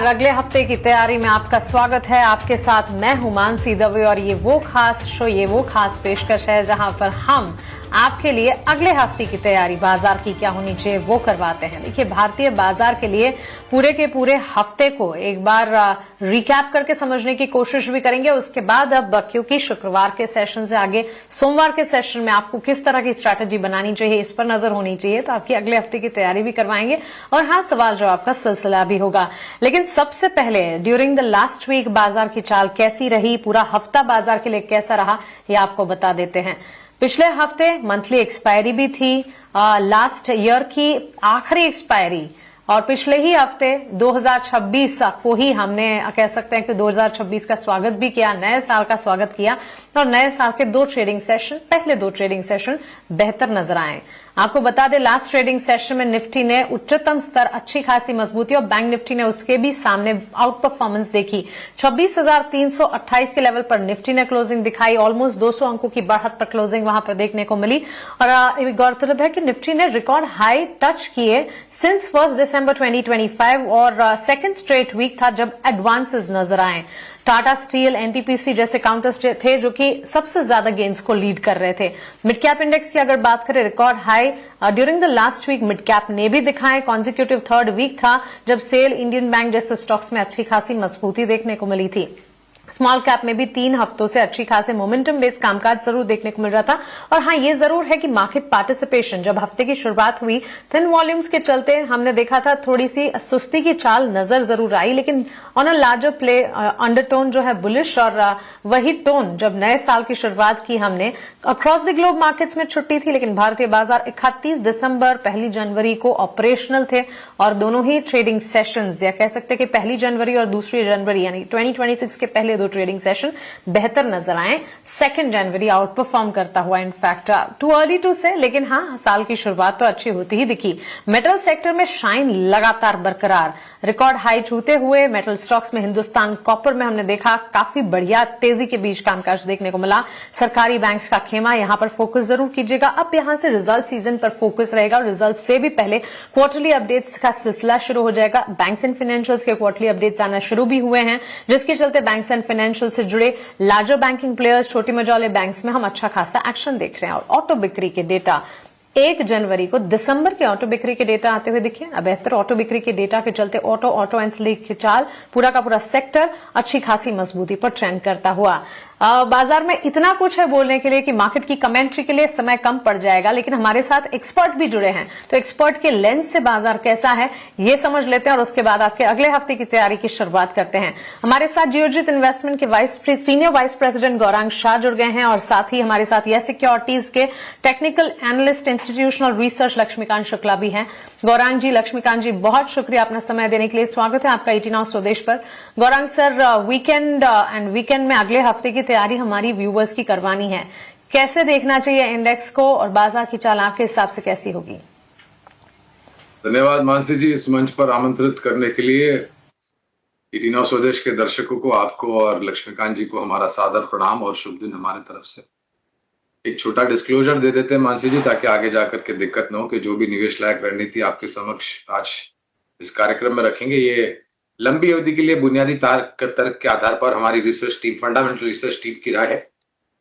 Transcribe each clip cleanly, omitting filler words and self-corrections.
नमस्कार, अगले हफ्ते की तैयारी में आपका स्वागत है। आपके साथ मैं हूं मानसी दवे और ये वो खास शो, ये वो खास पेशकश है जहां पर हम आपके लिए अगले हफ्ते की तैयारी बाजार की क्या होनी चाहिए वो करवाते हैं। देखिए, भारतीय बाजार के लिए पूरे के पूरे हफ्ते को एक बार रिकैप करके समझने की कोशिश भी करेंगे। उसके बाद अब क्योंकि शुक्रवार के सेशन से आगे सोमवार के सेशन में आपको किस तरह की स्ट्रैटेजी बनानी चाहिए इस पर नजर होनी चाहिए, तो आपकी अगले हफ्ते की तैयारी भी करवाएंगे और हाँ, सवाल जवाब का सिलसिला भी होगा। लेकिन सबसे पहले ड्यूरिंग द लास्ट वीक बाजार की चाल कैसी रही, पूरा हफ्ता बाजार के लिए कैसा रहा, ये आपको बता देते हैं। पिछले हफ्ते मंथली एक्सपायरी भी थी, लास्ट ईयर की आखिरी एक्सपायरी, और पिछले ही हफ्ते 2026 को ही हमने कह सकते हैं कि 2026 का स्वागत भी किया, नए साल का स्वागत किया। और नए साल के पहले दो ट्रेडिंग सेशन बेहतर नजर आए। आपको बता दें, लास्ट ट्रेडिंग सेशन में निफ्टी ने उच्चतम स्तर, अच्छी खासी मजबूती, और बैंक निफ्टी ने उसके भी सामने आउट परफॉर्मेंस देखी। 26,328 के लेवल पर निफ्टी ने क्लोजिंग दिखाई, ऑलमोस्ट 200 अंकों की बढ़त पर क्लोजिंग वहां पर देखने को मिली। और गौरतलब है कि निफ्टी ने रिकॉर्ड हाई टच किए सिंस 1 दिसंबर 2025 और सेकेंड स्ट्रेट वीक था जब एडवांसेस नजर आए। टाटा स्टील, एनटीपीसी जैसे काउंटर्स थे जो कि सबसे ज्यादा गेन्स को लीड कर रहे थे। मिड कैप इंडेक्स की अगर बात करें, record high during the last week mid cap ने भी दिखाए। कॉन्जिक्यूटिव थर्ड वीक था जब सेल, इंडियन बैंक जैसे स्टॉक्स में अच्छी खासी मजबूती देखने को मिली थी। स्मॉल कैप में भी 3 हफ्तों से अच्छी खासे मोमेंटम बेस्ड कामकाज जरूर देखने को मिल रहा था। और हाँ, ये जरूर है कि मार्केट पार्टिसिपेशन जब हफ्ते की शुरुआत हुई, थिन वॉल्यूम्स के चलते हमने देखा था थोड़ी सी सुस्ती की चाल नजर जरूर आई, लेकिन on a larger play undertone जो है बुलिश, और वही टोन जब नए साल की शुरुआत की हमने। अक्रॉस द ग्लोब मार्केट्स में छुट्टी थी, लेकिन भारतीय बाजार 31 दिसंबर 1 जनवरी को ऑपरेशनल थे और दोनों ही ट्रेडिंग सेशंस, या कह सकते हैं कि 1 जनवरी और 2 जनवरी यानी 2026 के पहले 2 ट्रेडिंग सेशन बेहतर नजर आए। 2 जनवरी आउट परफॉर्म करता हुआ, इनफैक्ट टू अर्ली टू से, लेकिन हाँ, साल की शुरुआत तो अच्छी होती ही दिखी। मेटल सेक्टर में शाइन लगातार बरकरार, रिकॉर्ड हाई छूते हुए मेटल स्टॉक्स में हिंदुस्तान कॉपर में हमने देखा काफी बढ़िया तेजी के बीच कामकाज देखने को मिला। सरकारी बैंक्स का खेमा, यहां पर फोकस जरूर कीजिएगा। अब यहां से रिजल्ट सीजन पर फोकस रहेगा और रिजल्ट से भी पहले क्वार्टरली अपडेट्स का सिलसिला शुरू हो जाएगा। बैंक्स एंड फाइनेंशियल्स के क्वार्टरली अपडेट्स आना शुरू भी हुए हैं, जिसके चलते बैंक्स एंड फाइनेंशियल से जुड़े लार्जर बैंकिंग प्लेयर्स, छोटे मझौले बैंक्स में हम अच्छा खासा एक्शन देख रहे हैं। और ऑटो बिक्री के डेटा 1 जनवरी को दिसंबर के ऑटो बिक्री के डेटा आते हुए दिखे। अब बेहतर ऑटो बिक्री के डेटा के चलते ऑटो एंसिलरी की चाल, पूरा का पूरा सेक्टर अच्छी खासी मजबूती पर ट्रेंड करता हुआ। बाजार में इतना कुछ है बोलने के लिए कि मार्केट की कमेंट्री के लिए समय कम पड़ जाएगा, लेकिन हमारे साथ एक्सपर्ट भी जुड़े हैं, तो एक्सपर्ट के लेंस से बाजार कैसा है ये समझ लेते हैं और उसके बाद आपके अगले हफ्ते की तैयारी की शुरुआत करते हैं। हमारे साथ जियोजित इन्वेस्टमेंट के senior vice president Gaurang Shah जुड़ गए हैं और साथ ही हमारे साथ यस सिक्योरिटीज के technical analyst, institutional research Laxmikant Shukla भी हैं। गौरांग जी, लक्ष्मीकांत जी, बहुत शुक्रिया अपना समय देने के लिए। स्वागत है आपका 89 स्वदेश पर। गौरांग सर, वीकेंड में अगले हफ्ते की तैयारी हमारी व्यूवर्स की करवानी है, कैसे देखना चाहिए इंडेक्स को और बाजार की चाल आपके हिसाब से कैसी होगी? धन्यवाद मानसी जी, इस मंच पर आमंत्रित करने के लिए। 89 स्वदेश के दर्शकों को, आपको और लक्ष्मीकांत जी को हमारा सादर प्रणाम और शुभ दिन हमारे तरफ से। एक छोटा डिस्क्लोजर दे देते हैं मानसी जी, ताकि आगे जाकर के दिक्कत न हो कि जो भी निवेश लायक रणनीति आपके समक्ष आज इस कार्यक्रम में रखेंगे, ये लंबी अवधि के लिए बुनियादी तर्क के आधार पर हमारी research team, fundamental research team की राय है।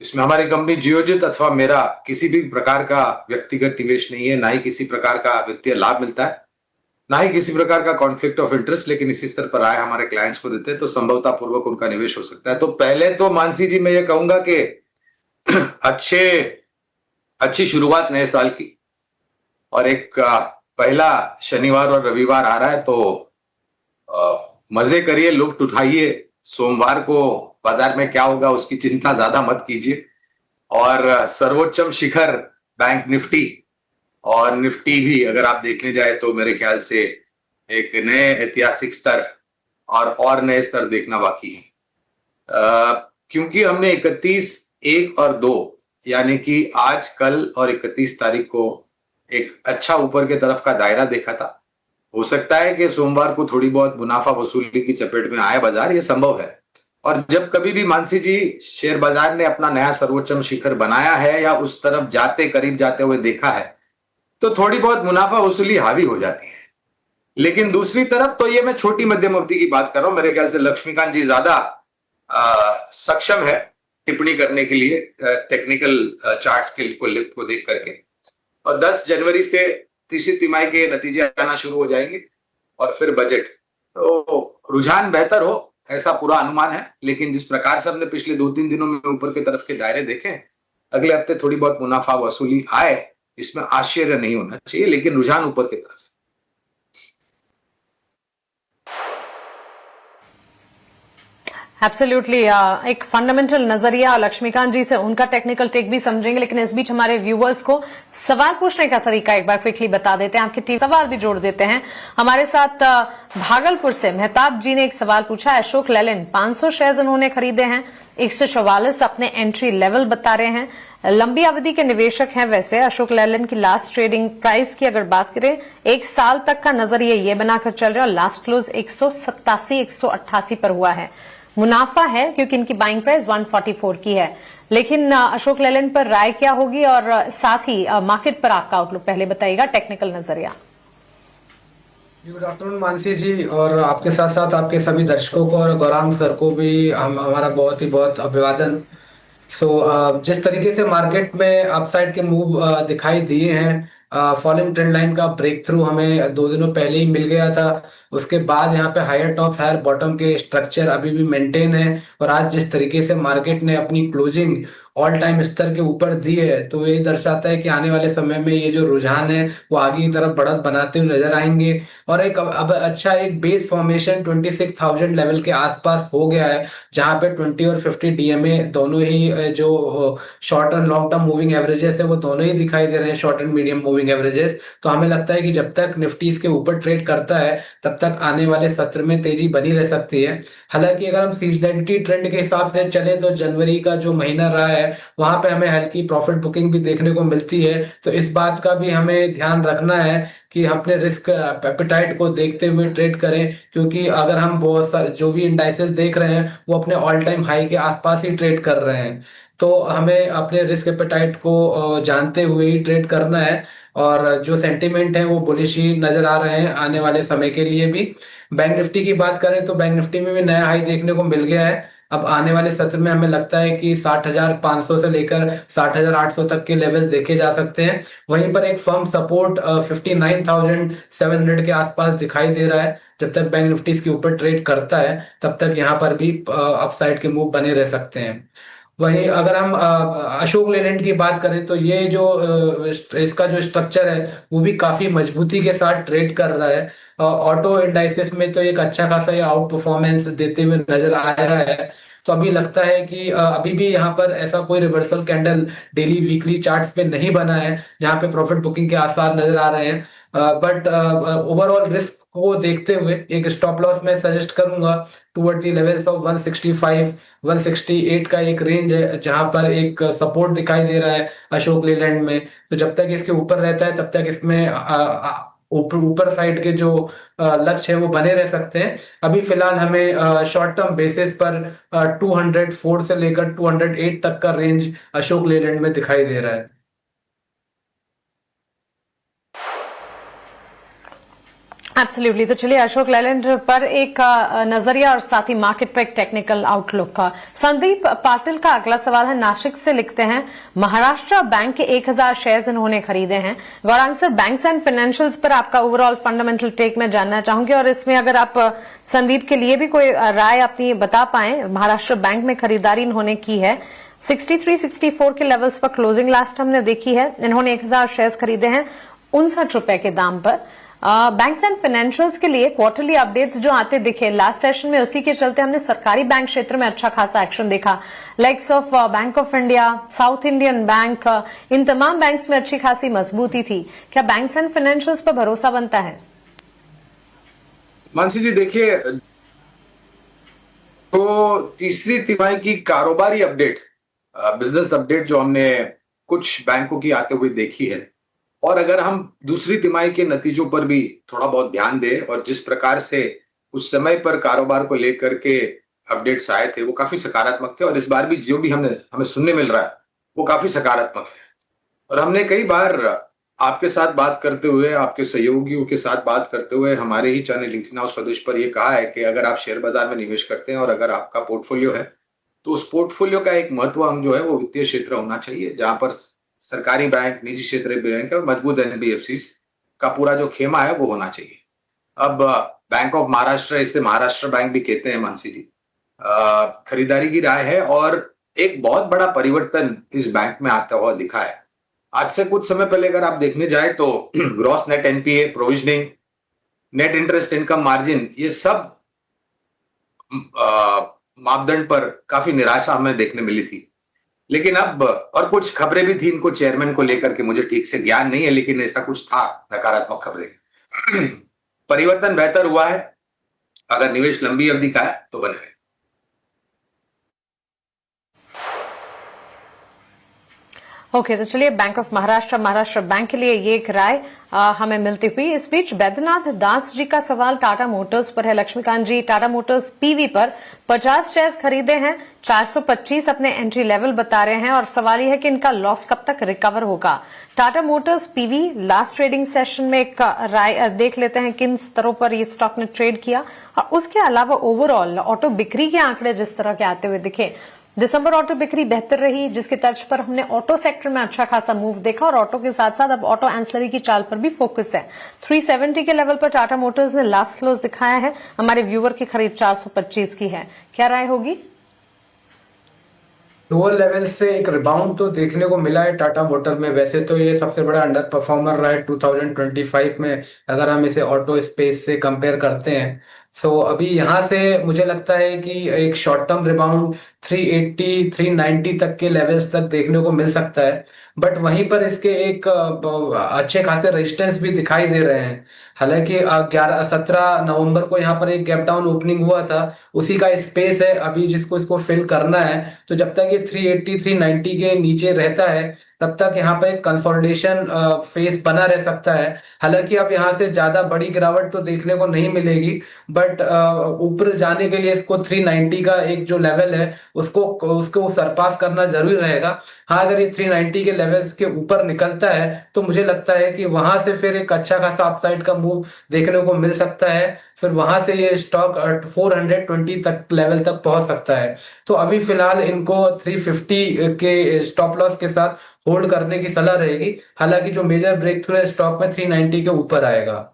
इसमें हमारी कंपनी जियोजित अथवा मेरा किसी भी प्रकार का व्यक्तिगत निवेश नहीं है, ना ही किसी प्रकार का वित्तीय लाभ मिलता है, ना ही किसी प्रकार का कॉन्फ्लिक्ट ऑफ इंटरेस्ट, लेकिन इसी स्तर पर राय हमारे क्लाइंट्स को देते हैं तो संभवता पूर्वक उनका निवेश हो सकता है। तो पहले तो मानसी जी मैं ये कहूंगा कि अच्छी शुरुआत नए साल की, और एक पहला शनिवार और रविवार आ रहा है, तो मजे करिए, लुफ्त उठाइए। सोमवार को बाजार में क्या होगा उसकी चिंता ज्यादा मत कीजिए। और सर्वोच्चम शिखर बैंक निफ्टी और निफ्टी भी अगर आप देखने जाए तो मेरे ख्याल से एक नए ऐतिहासिक स्तर और नए स्तर देखना बाकी है, क्योंकि हमने 31, 1 और 2 यानी कि आज, कल और 31 तारीख को एक अच्छा ऊपर के तरफ का दायरा देखा था। हो सकता है कि सोमवार को थोड़ी बहुत मुनाफा वसूली की चपेट में आए बाजार, ये संभव है। और जब कभी भी मानसी जी शेयर बाजार ने अपना नया सर्वोच्चम शिखर बनाया है या उस तरफ करीब जाते हुए देखा है, तो थोड़ी बहुत मुनाफा वसूली हावी हो जाती है। लेकिन दूसरी तरफ तो ये मैं छोटी मध्यम अवधि की बात कर रहा हूं, मेरे ख्याल से लक्ष्मीकांत जी ज्यादा सक्षम है टिप्पणी करने के लिए टेक्निकल चार्ट्स को देख करके। और 10 जनवरी से तीसरी तिमाही के नतीजे आना शुरू हो जाएंगे और फिर बजट, तो रुझान बेहतर हो ऐसा पूरा अनुमान है। लेकिन जिस प्रकार से हमने पिछले 2-3 दिनों में ऊपर की तरफ के दायरे देखे, अगले हफ्ते थोड़ी बहुत मुनाफा वसूली आए, इसमें आश्चर्य नहीं होना चाहिए, लेकिन रुझान ऊपर की तरफ। एब्सोल्युटली एक फंडामेंटल नजरिया लक्ष्मीकांत जी से, उनका टेक्निकल टेक भी समझेंगे, लेकिन इस बीच हमारे व्यूअर्स को सवाल पूछने का तरीका एक बार क्विकली बता देते हैं, आपकी टीम सवाल भी जोड़ देते हैं। हमारे साथ भागलपुर से मेहताब जी ने एक सवाल पूछा है। अशोक लेलैंड 500 शेयर्स उन्होंने खरीदे हैं, 144 अपने एंट्री लेवल बता रहे हैं, लंबी अवधि के निवेशक हैं। वैसे अशोक लेलैंड की लास्ट ट्रेडिंग प्राइस की अगर बात करें, एक साल तक का नजरिया ये बनाकर चल रहा है और लास्ट क्लोज 187-188 पर हुआ है। मुनाफा है क्योंकि इनकी बाइंग प्राइस 144 की है। लेकिन अशोक लेलैंड पर राय क्या होगी और साथ ही मार्केट पर आपका आउटलुक पहले बताइएगा, टेक्निकल नजरिया। गुड आफ्टरनून मानसी जी, और आपके साथ साथ आपके सभी दर्शकों को और गौरांग सर को भी हमारा बहुत अभिवादन। जिस तरीके से मार्केट में अपसाइड के मूव दिखाई दिए हैं, फॉलिंग ट्रेंड लाइन का ब्रेक थ्रू हमें 2 दिनों पहले ही मिल गया था। उसके बाद यहाँ पे हायर टॉप हायर बॉटम के स्ट्रक्चर अभी भी मेंटेन है, और आज जिस तरीके से मार्केट ने अपनी क्लोजिंग ऑल टाइम स्तर के ऊपर दी है, तो ये दर्शाता है कि आने वाले समय में ये जो रुझान है वो आगे की तरफ बढ़त बनाते हुए नजर आएंगे। और एक अब अच्छा एक बेस फॉर्मेशन 26,000 लेवल के आसपास हो गया है, जहां पे 20 और 50 डीएमए दोनों ही जो short and long term moving averages है वो दोनों ही दिखाई दे रहे हैं, short and medium moving averages. तो हमें लगता है कि जब तक निफ्टी इसके ऊपर ट्रेड करता है, तब तक आने वाले सत्र में तेजी बनी रह सकती है। हालांकि अगर हम सीजनलिटी ट्रेंड के हिसाब से चले, तो जनवरी का जो महीना रहा है वहां पे हमें हल्की प्रॉफिट बुकिंग भी देखने को मिलती है। तो इस बात का भी हमें ध्यान रखना है कि अपने रिस्क एपेटाइट को देखते हुए ट्रेड करें, क्योंकि अगर हम बहुत सारे जो भी इंडाइसेस देख रहे हैं वो अपने ऑल टाइम हाई के आसपास ही ट्रेड कर रहे हैं, तो हमें अपने रिस्क एपेटाइट को जानते हुए ही ट्रेड करना है। और जो सेंटिमेंट है वो बुलिश ही नजर आ रहे हैं आने वाले समय के लिए भी। बैंक निफ्टी की बात करें तो बैंक निफ्टी में भी नया हाई देखने को मिल गया है। अब आने वाले सत्र में हमें लगता है कि 60,500 से लेकर 60,800 तक के लेवल्स देखे जा सकते हैं। वहीं पर एक फर्म सपोर्ट 59,700 के आसपास दिखाई दे रहा है। जब तक बैंक निफ्टी इसके ऊपर ट्रेड करता है, तब तक यहाँ पर भी अपसाइड के मूव बने रह सकते हैं। वहीं अगर हम अशोक लेलैंड की बात करें, तो ये जो इसका जो स्ट्रक्चर है वो भी काफी मजबूती के साथ ट्रेड कर रहा है। ऑटो इंडाइसेस में तो एक अच्छा खासा ये आउट परफॉर्मेंस देते हुए नजर आ रहा है। तो अभी लगता है कि अभी भी यहाँ पर ऐसा कोई reversal candle daily weekly charts पे नहीं बना है जहाँ पे प्रॉफिट बुकिंग के आसार नजर आ रहे हैं। बट ओवरऑल रिस्क को देखते हुए एक स्टॉप लॉस मैं सजेस्ट करूंगा टुवर्ड द लेवल्स ऑफ 165 168 का एक रेंज है, जहां पर एक सपोर्ट दिखाई दे रहा है अशोक लेलैंड में। तो जब तक इसके ऊपर रहता है, तब तक इसमें ऊपर साइड के जो लक्ष्य है वो बने रह सकते हैं। अभी फिलहाल हमें शॉर्ट टर्म बेसिस पर 204 से लेकर 208 तक का रेंज अशोक लेलैंड में दिखाई दे रहा है। एब्सोल्युटली। तो चलिए अशोक लेलैंड पर एक नजरिया और साथ ही मार्केट पर एक टेक्निकल आउटलुक का। संदीप पाटिल का अगला सवाल है, नासिक से लिखते हैं, महाराष्ट्र बैंक के 1000 शेयर्स इन्होंने खरीदे हैं। Gaurang sir, banks and financials पर आपका ओवरऑल फंडामेंटल टेक मैं जानना चाहूंगी, और इसमें अगर आप संदीप के लिए भी कोई राय अपनी बता पाए। महाराष्ट्र बैंक में खरीदारी इन्होंने की है, 63-64 के लेवल्स पर क्लोजिंग लास्ट हमने देखी है। इन्होंने 1000 शेयर्स खरीदे हैं 59 रुपए के दाम पर। बैंक्स एंड फाइनेंशियल्स के लिए क्वार्टरली अपडेट्स जो आते दिखे लास्ट सेशन में, उसी के चलते हमने सरकारी बैंक क्षेत्र में अच्छा खासा एक्शन देखा। Likes of bank of India, south Indian bank, इन तमाम बैंक्स में अच्छी खासी मजबूती थी। क्या बैंक्स एंड फाइनेंशियल्स पर भरोसा बनता है? मानसी जी देखिए, तो तीसरी तिमाही की कारोबारी अपडेट, बिजनेस अपडेट जो हमने कुछ बैंकों की आते हुए देखी है, और अगर हम दूसरी तिमाही के नतीजों पर भी थोड़ा बहुत ध्यान दें, और जिस प्रकार से उस समय पर कारोबार को लेकर के अपडेट्स आए थे वो काफी सकारात्मक थे, और इस बार भी जो भी हमें सुनने मिल रहा है वो काफी सकारात्मक है। और हमने कई बार आपके साथ बात करते हुए, आपके सहयोगियों के साथ बात करते हुए हमारे ही चैनल लिंक्डइन हाउस स्वदेश पर यह कहा है कि अगर आप शेयर बाजार में निवेश करते हैं और अगर आपका पोर्टफोलियो है, तो उस पोर्टफोलियो का एक महत्व अंग जो है वो वित्तीय क्षेत्र होना चाहिए, जहां पर सरकारी बैंक, निजी क्षेत्रीय बैंक और मजबूत एनबीएफसी का पूरा जो खेमा है वो होना चाहिए। अब बैंक ऑफ महाराष्ट्र, इसे महाराष्ट्र बैंक भी कहते हैं मानसी जी, खरीदारी की राय है और एक बहुत बड़ा परिवर्तन इस बैंक में आता हुआ दिखा है। आज से कुछ समय पहले अगर आप देखने जाए तो gross net NPA, provisioning, net interest income margin, ये सब मापदंड पर काफी निराशा हमें देखने मिली थी। लेकिन अब और कुछ खबरें भी थी इनको चेयरमैन को लेकर के, मुझे ठीक से ज्ञान नहीं है, लेकिन ऐसा कुछ था, नकारात्मक खबरें। परिवर्तन बेहतर हुआ है। अगर निवेश लंबी अवधि का है तो बने रहे। ओके, तो चलिए बैंक ऑफ महाराष्ट्र बैंक के लिए ये एक राय हमें मिलती हुई। इस बीच बैद्यनाथ दास जी का सवाल टाटा मोटर्स पर है। लक्ष्मीकांत जी, टाटा मोटर्स पीवी पर 50 शेयर्स खरीदे हैं, 425 अपने एंट्री लेवल बता रहे हैं और सवाल यह है कि इनका लॉस कब तक रिकवर होगा। Tata Motors PV last trading session में एक राय देख लेते हैं किन स्तरों पर ये स्टॉक ने ट्रेड किया और उसके अलावा ओवरऑल ऑटो बिक्री के आंकड़े जिस तरह के आते हुए दिखे। दिसंबर ऑटो बिक्री बेहतर रही, जिसकी तर्ज पर हमने ऑटो सेक्टर में अच्छा खासा मूव देखा और ऑटो के साथ साथ अब ऑटो एंसिलरी की चाल पर भी फोकस है। 370 के लेवल पर टाटा मोटर्स ने लास्ट क्लोज दिखाया है। हमारे व्यूअर की खरीद 425 की है, क्या राय होगी? लोअर लेवल से एक रिबाउंड तो देखने को मिला है टाटा मोटर में। वैसे तो ये सबसे बड़ा अंडर परफॉर्मर रहा है 2025 में, अगर हम इसे ऑटो स्पेस से कंपेयर करते हैं। सो अभी यहाँ से मुझे लगता है कि एक शॉर्ट टर्म रिबाउंड 380 390 तक के लेवल्स तक देखने को मिल सकता है। बट वहीं पर इसके एक अच्छे खासे रेजिस्टेंस भी दिखाई दे रहे हैं। हालांकि 17 नवंबर को यहाँ पर एक गैप डाउन ओपनिंग हुआ था, उसी का स्पेस है अभी जिसको इसको फिल करना है। तो जब तक ये 380 390 के नीचे रहता है तब तक यहाँ पर एक कंसोलिडेशन फेज बना रह सकता है। हालांकि अब यहाँ से ज्यादा बड़ी गिरावट तो देखने को नहीं मिलेगी, बट ऊपर जाने के लिए इसको 390 का एक जो लेवल है उसको सरपास करना जरूरी रहेगा। हाँ, अगर ये 390 के लेवल्स के ऊपर निकलता है तो मुझे लगता है कि वहां से फिर एक अच्छा खासा अपसाइड का मूव देखने को मिल सकता है। फिर वहां से ये स्टॉक 420 तक लेवल तक पहुंच सकता है। तो अभी फिलहाल इनको 350 के स्टॉप लॉस के साथ होल्ड करने की सलाह रहेगी। हालांकि जो मेजर ब्रेक थ्रू है स्टॉक में 390 के ऊपर आएगा।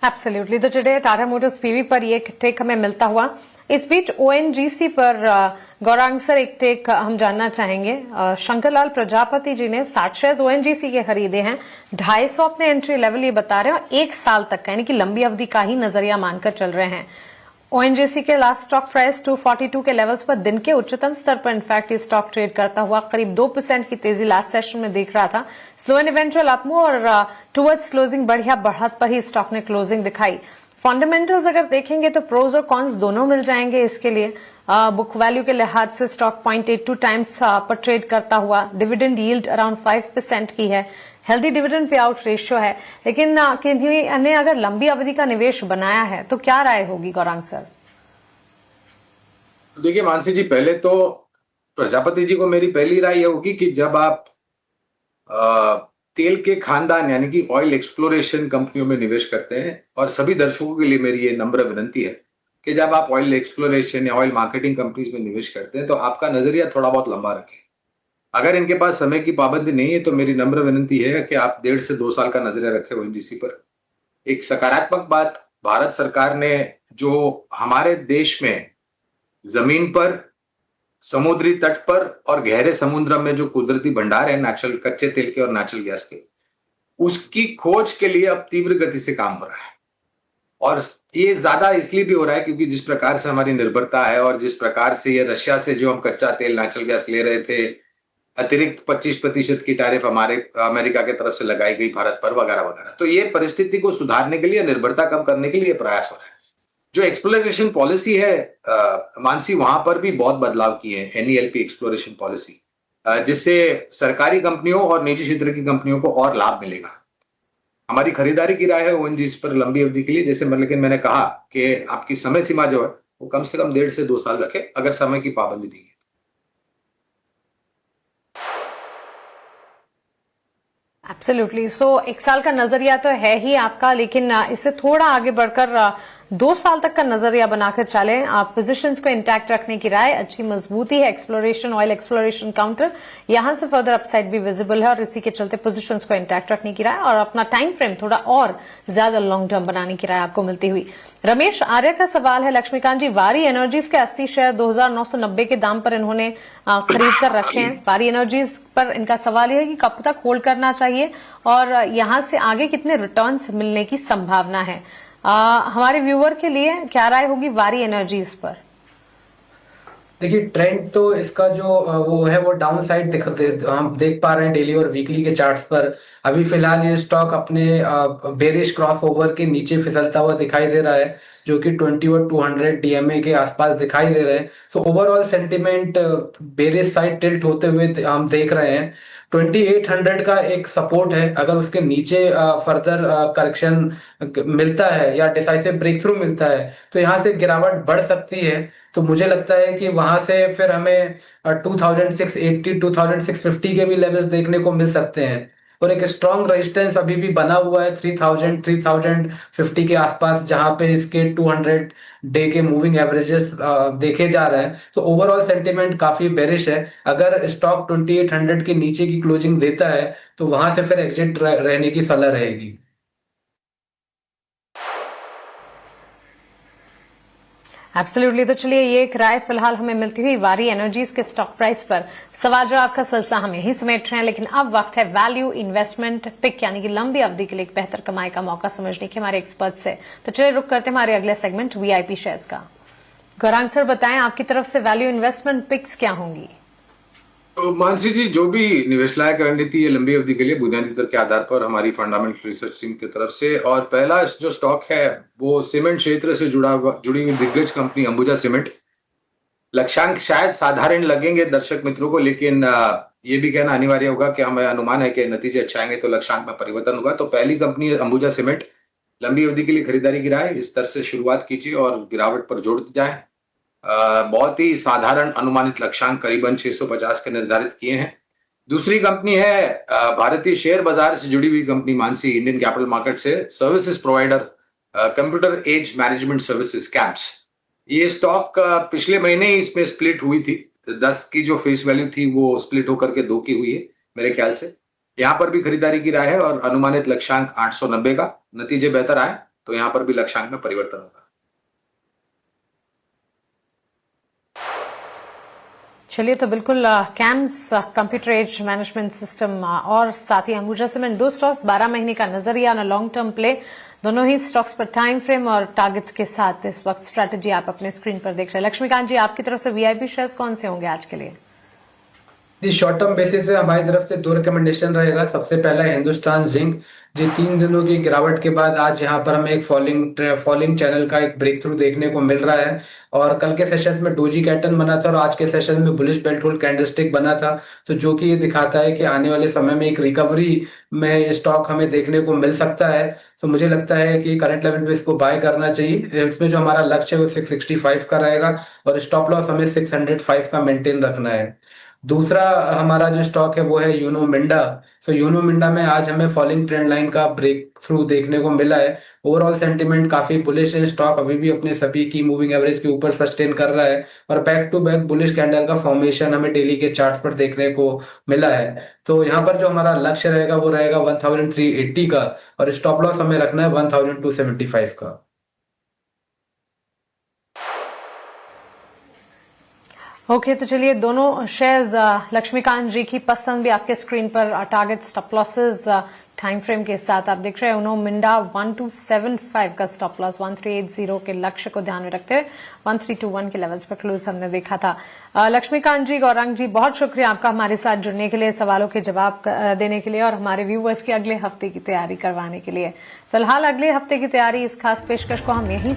एब्सोल्युटली, तो चलिए टाटा मोटर्स पीवी पर ये एक टेक हमें मिलता हुआ। इस बीच ओएनजीसी पर गौरांग सर एक टेक हम जानना चाहेंगे। शंकरलाल प्रजापति जी ने 60 शेयर्स ओएनजीसी के खरीदे हैं, 250 अपने एंट्री लेवल ये बता रहे हैं और 1 साल तक का यानी कि लंबी अवधि का ही नजरिया मानकर चल रहे हैं। ओएनजीसी के लास्ट स्टॉक प्राइस 242 के लेवल्स पर दिन के उच्चतम स्तर पर इनफैक्ट ये स्टॉक ट्रेड करता हुआ करीब 2% की तेजी लास्ट सेशन में देख रहा था। स्लो एंड इवेंचुअल अपमूव और टुवर्ड्स क्लोजिंग बढ़िया बढ़त पर ही स्टॉक ने क्लोजिंग दिखाई। फंडामेंटल्स अगर देखेंगे तो प्रोज और कॉन्स दोनों मिल जाएंगे इसके लिए। बुक वैल्यू के लिहाज से स्टॉक 0.82 टाइम्स पर ट्रेड करता हुआ, डिविडेंड यील्ड अराउंड 5% की है, healthy dividend pay out ratio है। लेकिन किन्हीं ने अगर लंबी अवधि का निवेश बनाया है तो क्या राय होगी गौरांग सर? देखिए मानसी जी, पहले तो प्रजापति जी को मेरी पहली राय यह होगी कि जब आप तेल के खानदान यानी कि ऑयल एक्सप्लोरेशन कंपनियों में निवेश करते हैं, और सभी दर्शकों के लिए मेरी ये नम्र विनती है कि जब आप ऑयल एक्सप्लोरेशन या ऑयल मार्केटिंग कंपनीज में निवेश करते हैं तो आपका नजरिया थोड़ा बहुत लंबा रखें। अगर इनके पास समय की पाबंदी नहीं है तो मेरी नम्र विनती है कि आप 1.5 से 2 साल का नजरिया रखें ओएनजीसी पर। एक सकारात्मक बात, भारत सरकार ने जो हमारे देश में जमीन पर, समुद्री तट पर और गहरे समुद्र में जो कुदरती भंडार है नेचुरल कच्चे तेल के और नेचुरल गैस के, उसकी खोज के लिए अब तीव्र गति से काम हो रहा है। और ये ज्यादा इसलिए भी हो रहा है क्योंकि जिस प्रकार से हमारी निर्भरता है और जिस प्रकार से ये रशिया से जो हम कच्चा तेल नेचुरल गैस ले रहे थे, अतिरिक्त 25% की टैरिफ हमारे अमेरिका की तरफ से लगाई गई भारत पर वगैरह वगैरह, तो ये परिस्थिति को सुधारने के लिए, निर्भरता कम करने के लिए प्रयास हो रहा है। जो एक्सप्लोरेशन पॉलिसी है मानसी, वहां पर भी बहुत बदलाव किए हैं, एनईएलपी एक्सप्लोरेशन पॉलिसी, जिससे सरकारी कंपनियों और निजी क्षेत्र की कंपनियों को और लाभ मिलेगा। हमारी खरीदारी की राय है ओएनजीसी पर लंबी अवधि के लिए, जैसे लेकिन मैंने कहा कि आपकी समय सीमा जो है वो कम से कम 1.5 से 2 साल रखे, अगर समय की पाबंदी नहीं है। एब्सोल्युटली। सो एक साल का नजरिया तो है ही आपका, लेकिन इससे थोड़ा आगे बढ़कर 2 साल तक का नजरिया बनाकर चलें। आप पोजीशंस को इंटैक्ट रखने की राय, अच्छी मजबूती है एक्सप्लोरेशन, ऑयल एक्सप्लोरेशन काउंटर, यहां से फर्दर अपसाइड भी विजिबल है और इसी के चलते पोजीशंस को इंटैक्ट रखने की राय और अपना टाइम फ्रेम थोड़ा और ज्यादा लॉन्ग टर्म बनाने की राय आपको मिलती हुई। रमेश आर्य का सवाल है, लक्ष्मीकांत जी, वारी एनर्जीज के 80 शेयर 2990 के दाम पर इन्होंने खरीद कर रखे हैं। वारी एनर्जीज पर इनका सवाल यह है कि कब तक होल्ड करना चाहिए और यहां से आगे कितने रिटर्न्स मिलने की संभावना है। हमारे व्यूअर के लिए क्या राय होगी वारी एनर्जीज पर? देखिए, ट्रेंड तो इसका जो वो है वो डाउन साइड हम देख पा रहे हैं डेली और वीकली के चार्ट्स पर। अभी फिलहाल ये स्टॉक अपने बेरिश क्रॉसओवर के नीचे फिसलता हुआ दिखाई दे रहा है, जो कि 20 और 200 डीएमए के आसपास दिखाई दे रहे हैं। So overall sentiment bearish side tilt होते हुए हम देख रहे हैं। 2800 का एक सपोर्ट है, अगर उसके नीचे फर्दर करेक्शन मिलता है या डिसाइसिव ब्रेक थ्रू मिलता है तो यहाँ से गिरावट बढ़ सकती है। तो मुझे लगता है कि वहां से फिर हमें 2680 2650 के भी लेवल्स देखने को मिल सकते हैं और एक स्ट्रॉन्ग रेजिस्टेंस अभी भी बना हुआ है 3000 3050 के आसपास, जहां पे इसके 200 डे के मूविंग एवरेजेस देखे जा रहे हैं। तो ओवरऑल सेंटिमेंट काफी बेरिश है। अगर स्टॉक 2800 के नीचे की क्लोजिंग देता है तो वहां से फिर एग्जिट रहने की सलाह रहेगी। एब्सोल्युटली। तो चलिए, ये एक राय फिलहाल हमें मिलती हुई वारी एनर्जीज के स्टॉक प्राइस पर। सवाल जवाब का सिलसिला हम यही समेट रहे हैं, लेकिन अब वक्त है वैल्यू इन्वेस्टमेंट पिक यानी कि लंबी अवधि के लिए एक बेहतर कमाई का मौका समझने के हमारे एक्सपर्ट से। तो चलिए रुक करते हैं हमारे अगले सेगमेंट वीआईपी शेयर्स का। गौरांग सर, बताएं आपकी तरफ से वैल्यू इन्वेस्टमेंट पिक्स क्या होंगी? तो मानसी जी, जो भी निवेश लायक रणनीति है लंबी अवधि के लिए बुनियादी दर के आधार पर हमारी फंडामेंटल रिसर्च टीम की तरफ से, और पहला जो स्टॉक है वो सीमेंट क्षेत्र से जुड़ी हुई दिग्गज कंपनी अंबुजा सीमेंट। लक्ष्यांक शायद साधारण लगेंगे दर्शक मित्रों को, लेकिन ये भी कहना अनिवार्य होगा कि हमें अनुमान है कि नतीजे अच्छे आएंगे तो लक्ष्यांक में परिवर्तन होगा। तो पहली कंपनी है अंबुजा सीमेंट। लंबी अवधि के लिए खरीदारी की राय, इस तरह से शुरुआत कीजिए और गिरावट पर जोड़ जाए। बहुत ही साधारण अनुमानित लक्ष्यांक करीबन 650 के निर्धारित किए हैं। दूसरी कंपनी है भारतीय शेयर बाजार से जुड़ी हुई company Mansi, Indian capital market से services provider computer age management services CAMS. ये स्टॉक पिछले महीने ही इसमें स्प्लिट हुई थी। 10 की जो फेस वैल्यू थी वो स्प्लिट होकर के 2 की हुई है मेरे ख्याल से। यहाँ पर भी खरीदारी की राय है और अनुमानित लक्ष्यांक 890 का। नतीजे बेहतर आए तो यहाँ पर भी लक्ष्यांक में परिवर्तन होगा। चलिए, तो बिल्कुल CAMS computer age management system और साथ ही अंबुजा सीमेंट, 2 स्टॉक्स 12 महीने का नजरिया और लॉन्ग टर्म प्ले, दोनों ही स्टॉक्स पर टाइम फ्रेम और टारगेट्स के साथ इस वक्त स्ट्रैटेजी आप अपने स्क्रीन पर देख रहे हैं। लक्ष्मीकांत जी, आपकी तरफ से वीआईपी शेयर्स कौन से होंगे आज के लिए? शॉर्ट टर्म बेसिस से हमारी तरफ से 2 रिकमेंडेशन रहेगा। सबसे पहला है हिंदुस्तान जिंक, जो 3 दिनों की गिरावट के बाद आज यहाँ पर हमें एक फॉलिंग चैनल का एक ब्रेक थ्रू देखने को मिल रहा है। और कल के सेशन में डोजी पैटर्न बना था और आज के सेशन में बुलिश बेल्ट होल्ड कैंडलस्टिक बना था, तो जो कि ये दिखाता है कि आने वाले समय में एक रिकवरी में स्टॉक हमें देखने को मिल सकता है। तो मुझे लगता है कि करंट लेवल पे इसको बाय करना चाहिए। इसमें जो हमारा लक्ष्य है वो 665 का रहेगा और स्टॉप लॉस हमें 605 का मेंटेन रखना है। दूसरा हमारा जो स्टॉक है वो है यूनो मिंडा। सो यूनो मिंडा में आज हमें फॉलिंग ट्रेंड लाइन का ब्रेक थ्रू देखने को मिला है। ओवरऑल सेंटिमेंट काफी बुलिश है। स्टॉक अभी भी अपने सभी की मूविंग एवरेज के ऊपर सस्टेन कर रहा है और back to back bullish candle का फॉर्मेशन हमें डेली के चार्ट पर देखने को मिला है। तो यहाँ पर जो हमारा लक्ष्य रहेगा वो रहेगा 1380 का और स्टॉप लॉस हमें रखना है 1275 का। ओके, तो चलिए, दोनों शेयर्स लक्ष्मीकांत जी की पसंद भी आपके स्क्रीन पर target stop losses time frame के साथ आप देख रहे हैं। उन्होंने मिंडा 1275 का स्टॉप लॉस, 1380 के लक्ष्य को ध्यान में रखते हुए 1321 के लेवल्स पर क्लोज हमने देखा था। लक्ष्मीकांत जी, गौरांग जी, बहुत शुक्रिया आपका हमारे साथ जुड़ने के लिए, सवालों के जवाब देने के लिए और हमारे व्यूअर्स की अगले हफ्ते की तैयारी करवाने के लिए। फिलहाल अगले हफ्ते की तैयारी, इस खास पेशकश को हम यहीं